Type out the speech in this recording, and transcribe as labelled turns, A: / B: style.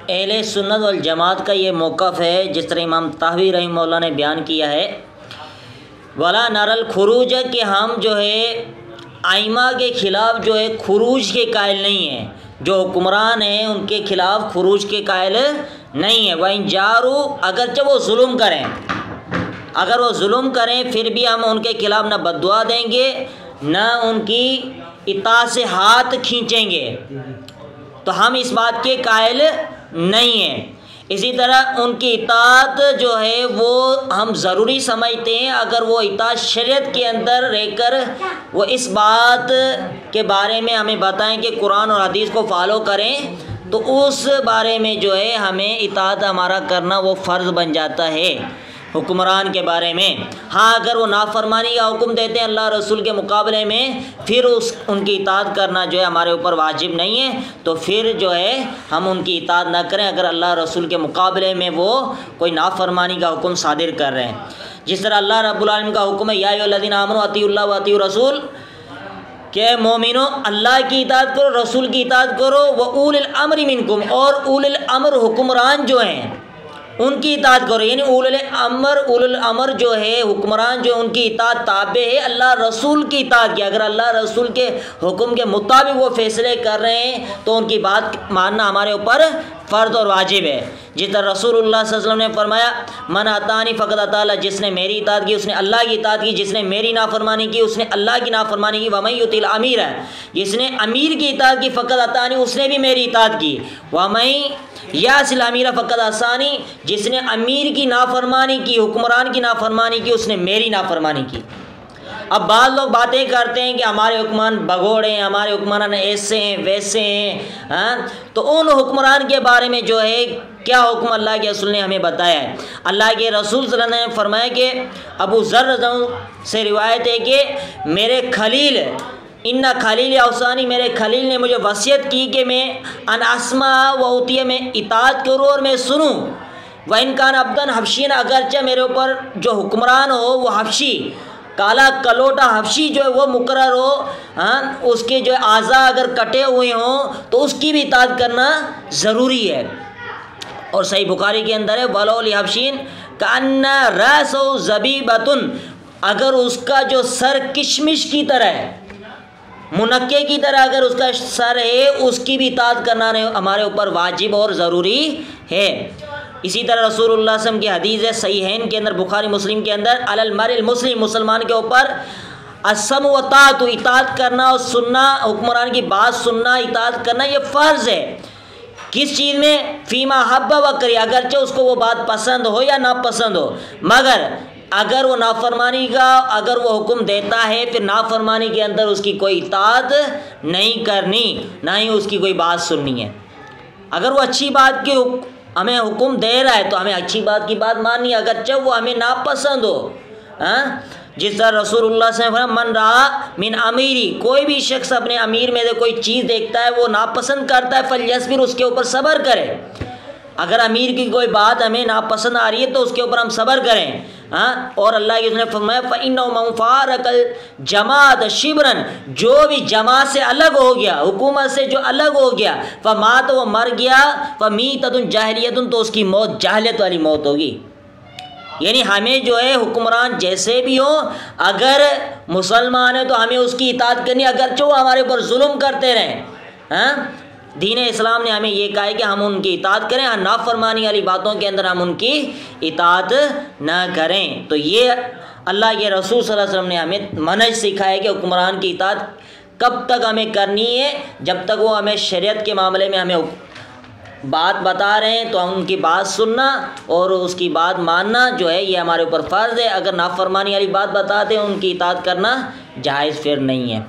A: اہل سنت والجماعت کا یہ موقف ہے، جس طرح امام طحاوی رحمہ اللہ نے بیان کیا ہے، ولا نر الخروج، کہ ہم جو ہے ائمہ کے خلاف جو ہے خروج کے قائل نہیں ہیں، جو حکمران ہیں ان کے خلاف خروج کے قائل نہیں ہیں۔ وَإِن جَارُوا، اگرچہ وہ ظلم کریں، اگر وہ ظلم کریں پھر بھی ہم ان کے خلاف نہ بد دعا دیں گے نہ ان کی اطاعت سے ہاتھ کھینچیں گے، تو ہم اس بات کے قائل نہیں ہیں۔ اسی طرح ان کی اطاعت جو ہے وہ ہم ضروری سمجھتے ہیں، اگر وہ اطاعت شریعت کے اندر رہ کر وہ اس بات کے بارے میں ہمیں بتائیں کہ قرآن اور حدیث کو فالو کریں، تو اس بارے میں جو ہے ہمیں اطاعت ہمارا کرنا وہ فرض بن جاتا ہے حکمران کے بارے میں۔ ہاں اگر وہ نافرمانی کا حکم دیتے ہیں اللہ رسول کے مقابلے میں، پھر ان کی اطاعت کرنا جو ہے ہمارے اوپر واجب نہیں ہے، تو پھر جو ہے ہم ان کی اطاعت نہ کریں اگر اللہ رسول کے مقابلے میں وہ کوئی نافرمانی کا حکم صادر کر رہے ہیں۔ جس طرح اللہ رب العالمین کا حکم ہے یا ایھا الذین آمنوا اطیعوا اللہ واطیعوا الرسول، کہ مومنو اللہ کی اطاعت کرو، رسول کی اطاعت کرو، وَأُولِي الْأَمْرِ مِنْكُمْ، اور اولِ الامر حکمران جو ہیں ان کی اطاعت کرو، یعنی اولِ الامر جو ہے حکمران جو ان کی اطاعت تابع ہے اللہ رسول کی اطاعت کی۔ اگر اللہ رسول کے حکم کے مطابق وہ فیصلے کر رہے ہیں تو ان کی بات ماننا ہمارے اوپر فرض اور واجب ہے۔ جس طرح رسول اللہ صلی اللہ علیہ وسلم نے فرمایا من اطاعنی فقد اطاع اللہ، جس نے میری اطاعت کی اس نے اللہ کی اطاعت کی، جس نے میری نافرمانی کی اس نے اللہ کی نافرمانی کی۔ ومن یطع الامیر، جس نے امیر کی اطاعت کی فقد اطاعنی، اس نے بھی میری اطاعت کی۔ ومن یعص الامیر فقد عصانی، جس نے امیر کی نافرمانی کی، حکمران کی نافرمانی کی، اس نے میری نافرمانی کی۔ اب بعض لوگ باتیں کرتے ہیں کہ ہمارے حکمران بگوڑے ہیں، ہمارے حکمران ایسے ہیں ویسے ہیں، تو ان حکمران کے بارے میں جو ہے کیا حکم اللہ کے رسول نے ہمیں بتایا ہے۔ اللہ کے رسول صلی اللہ علیہ وسلم نے فرمایا کہ ابو ذر سے روایت ہے کہ میرے خلیل ان خلیل اوصانی، میرے خلیل نے مجھے وصیت کی کہ میں ان اسمع و اطیع، میں اطاعت کروں اور میں سنوں۔ وَإِن كَانَ عَبْدًا حبشین، اگرچہ میرے اوپر جو حکمران ہو وہ حبشی، کالا کلوٹا حبشی جو ہے وہ مقرر ہو، اس کے جو اعضاء اگر کٹے ہوئے ہوں تو اس کی بھی اطاعت کرنا ضروری ہے۔ اور صحیح بخاری کے اندر ہے وَلَوْ لِحَبْشِيٍ كَأَنَّ رَأْسَهُ زَبِيبَةٌ، اگر اس کا جو سر کشمش کی طرح ہے، منقے کی طرح اگر اس کا سر ہے، اس کی بھی اطاعت کرنا ہمارے اوپر واجب اور ضروری ہے۔ اسی طرح رسول اللہ صلی اللہ علیہ وسلم کی حدیث ہے صحیحین کے اندر، بخاری مسلم کے اندر، علی المرء المسلم، مسلمان کے اوپر السمع والطاعۃ، اطاعت کرنا اور سننا، حکمران کی بات سننا اطاعت کرنا یہ فرض ہے۔ کس چیز میں؟ فیما حب و کری، اگرچہ اس کو وہ بات پسند ہو یا ناپسند ہو، مگر اگر وہ نافرمانی کا اگر وہ حکم دیتا ہے پھر نافرمانی کے اندر اس کی کوئی اطاعت نہیں کرنی، نہ ہی اس کی کوئی بات سننی ہے۔ اگر وہ اچھی بات کی ہمیں حکم دے رہا ہے تو ہمیں اچھی بات کی بات ماننی ہے، اگرچہ وہ ہمیں ناپسند ہو۔ جس طرح رسول اللہ صلی اللہ علیہ وسلم من رہا من امیری، کوئی بھی شخص اپنے امیر میں سے کوئی چیز دیکھتا ہے وہ ناپسند کرتا ہے، فلیصبر، اس کے اوپر صبر کرے۔ اگر امیر کی کوئی بات ہمیں ناپسند آ رہی ہے تو اس کے اوپر ہم صبر کریں۔ اور اللہ کے رسول نے فرمایا فَإِنَّهُ مَنْ فَارَقَ الْجَمَاعَةَ شِبْرًا، جو بھی جماعت سے الگ ہو گیا، حکومت سے جو الگ ہو گیا، فَمَاتَ، وہ مر گیا، فَمِيتَةٌ جَاهِلِيَّةٌ، تو اس کی موت جاہلیت والی موت ہوگی۔ یعنی ہمیں جو ہے حکمران جیسے بھی ہوں، اگر مسلمان ہیں تو ہمیں اس کی اطاعت کرنی، اگرچہ وہ ہمارے اوپر ظلم کرتے رہیں۔ دین اسلام نے ہمیں یہ کہا ہے کہ ہم ان کی اطاعت کریں، نافرمانی والی باتوں کے اندر ہم ان کی اطاعت نہ کریں۔ تو یہ اللہ کے رسول صلی اللہ علیہ وسلم نے ہمیں منہج سکھایا ہے کہ حکمران کی اطاعت کب تک ہمیں کرنی ہے، جب تک وہ ہمیں شریعت کے معاملے میں ہمیں بات بتا رہے ہیں تو ہم ان کی بات سننا اور اس کی بات ماننا جو ہے یہ ہمارے اوپر فرض ہے۔ اگر نافرمانی والی بات بتاتے ہیں ان کی اطاعت کرنا جائز پھر نہیں ہے۔